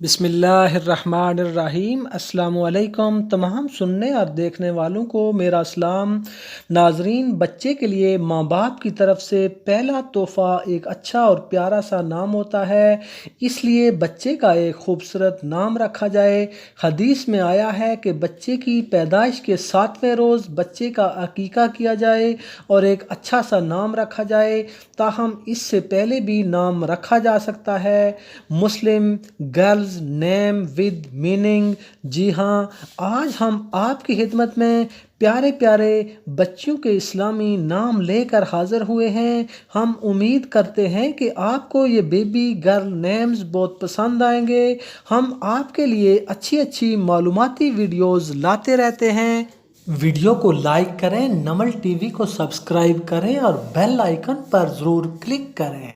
بسم اللہ الرحمن الرحیم۔ السلام علیکم تمام سننے اور دیکھنے والوں کو میرا سلام۔ ناظرین، بچے کے لیے ماں باپ کی طرف سے پہلا تحفہ ایک اچھا اور پیارا سا نام ہوتا ہے، اس لیے بچے کا ایک خوبصورت نام رکھا جائے۔ حدیث میں آیا ہے کہ بچے کی پیدائش کے 7ویں روز بچے کا عقیقہ کیا جائے اور ایک اچھا سا نام رکھا جائے، تاہم اس سے پہلے بھی نام رکھا جا سکتا ہے۔ مسلم گرلز نیم ود میننگ۔ جی ہاں، آج ہم آپ کی خدمت میں پیارے پیارے بچوں کے اسلامی نام لے کر حاضر ہوئے ہیں۔ ہم امید کرتے ہیں کہ آپ کو یہ بیبی گرل نیمز بہت پسند آئیں گے۔ ہم آپ کے لیے اچھی اچھی معلوماتی ویڈیوز لاتے رہتے ہیں۔ ویڈیو کو لائک کریں، نمل ٹی وی کو سبسکرائب کریں اور بیل آئیکن پر ضرور کلک کریں۔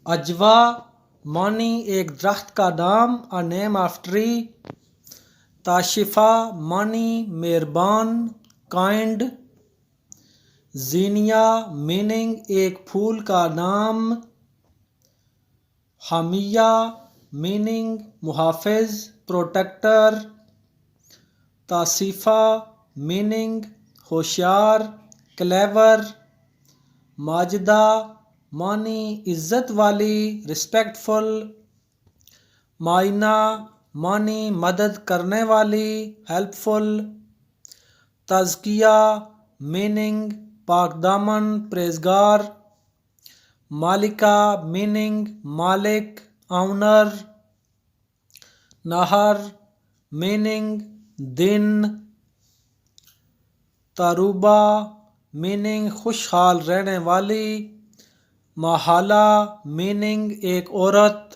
اجوا مانی ایک درخت کا نام، a name of tree۔ تاشفا مانی مہربان، کائنڈ۔ زینیا میننگ ایک پھول کا نام۔ حامیہ میننگ محافظ، پروٹیکٹر۔ تاصیفہ میننگ ہوشیار، کلیور۔ ماجدہ مانی عزت والی، رسپیکٹفل۔ معینہ مانی مدد کرنے والی، ہیلپ فل۔ تزکیہ میننگ پاک دامن، پرہیزگار۔ مالکہ میننگ مالک، آؤنر۔ نہر میننگ دن۔ تاروبہ میننگ خوشحال رہنے والی۔ محالہ میننگ ایک عورت۔